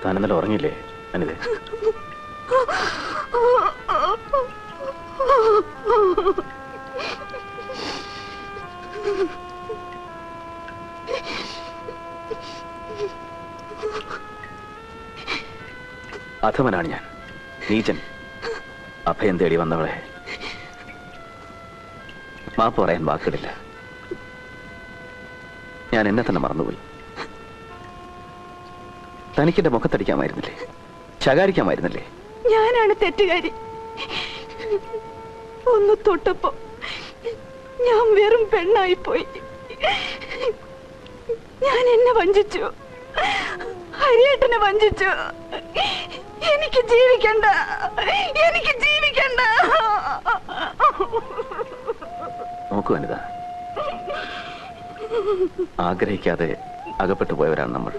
താൻ ഇന്നലെ ഉറങ്ങിയില്ലേ അനിതേ? അധമനാണ് ഞാൻ, നീചൻ. അഭയം തേടി വന്നവളെ മാപ്പ് പറയാൻ വാക്കുകളില്ല. ഞാൻ എന്നെ തന്നെ മറന്നുപോയി. തനിക്കെന്റെ മുഖത്തടിക്കാമായിരുന്നില്ലേ? ശകാരിക്കാമായിരുന്നില്ലേ? ഞാനാണ് തെറ്റുകാരി. ഒന്ന് തൊട്ടപ്പോ ഞാൻ വെറും പെണ്ണായിപ്പോയി. ഞാൻ എന്നെ വഞ്ചിച്ചു, ഹരിയേട്ടനെ വഞ്ചിച്ചു. എനിക്ക് ജീവിക്കണ്ട, എനിക്ക് ജീവിക്കണ്ട. നോക്കൂ അനിത, ആഗ്രഹിക്കാതെ അകപ്പെട്ടു പോയവരാണ് നമ്മൾ.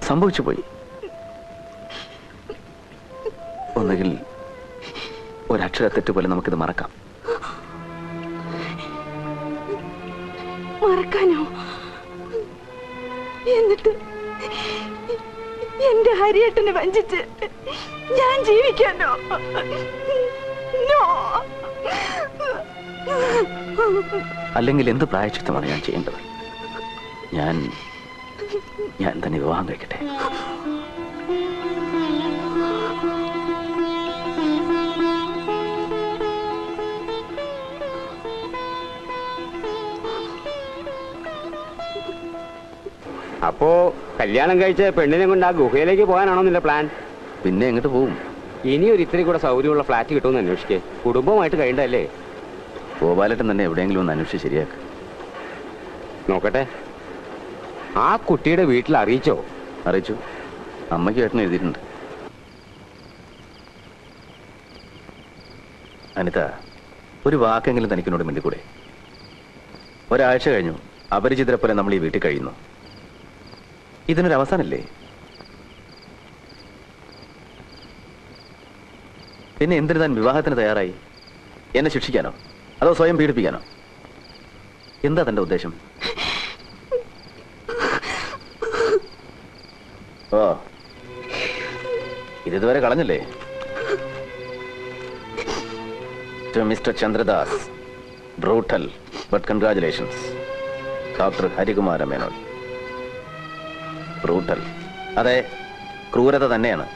സംഭവിച്ചു പോയി. ഒന്നുകിൽ ഒരക്ഷരത്തെറ്റ് പോലെ നമുക്കിത് മറക്കാം. മറക്കാനോ? എന്നിട്ട് എന്റെ ഹരിയേട്ടനെ വഞ്ചിച്ച് ഞാൻ ജീവിക്കാനോ? നോ. അല്ലെങ്കിൽ എന്ത് പ്രായശ്ചിത്തമാണ് ഞാൻ ചെയ്യേണ്ടത്? ഞാൻ തന്നെ വിവാഹം കഴിക്കട്ടെ. അപ്പോ കല്യാണം കഴിച്ച പെണ്ണിനെ കൊണ്ട് ആ ഗുഹയിലേക്ക് പോകാനാണോ നിന്റെ പ്ലാൻ? പിന്നെ എങ്ങോട്ട് പോവും? ഇനി ഒരു ഇത്തിരി കൂടെ സൗകര്യമുള്ള ഫ്ലാറ്റ് കിട്ടുമെന്ന് അന്വേഷിക്കേ. കുടുംബമായിട്ട് കഴിയണ്ടല്ലേ? ഗോപാലേട്ടൻ തന്നെ എവിടെയെങ്കിലും ഒന്ന് അന്വേഷിച്ച് ശരിയാക്ക്. നോക്കട്ടെ, ആ കുട്ടിയുടെ വീട്ടിൽ അറിയിച്ചോ? അറിയിച്ചു. അമ്മയ്ക്ക് ഏട്ടന് എഴുതിയിട്ടുണ്ട്. അനിത, ഒരു വാക്കെങ്കിലും തനിക്കിനോട് മിണ്ടിക്കൂടെ? ഒരാഴ്ച കഴിഞ്ഞു, അപരിചിതരെ പോലെ നമ്മൾ ഈ വീട്ടിൽ കഴിയുന്നു. ഇതിനൊരു അവസാനല്ലേ? പിന്നെ എന്തിനു താൻ വിവാഹത്തിന് തയ്യാറായി? എന്നെ ശിക്ഷിക്കാനോ അതോ സ്വയം പീഡിപ്പിക്കാനോ? എന്താ തന്റെ ഉദ്ദേശം? ഓ, ഇതുവരെ കളഞ്ഞല്ലേ? To Mr. Chandradas, brutal, but congratulations. Dr. Harikumara Menon. Brutal. അതെ, ക്രൂരത തന്നെയാണ്.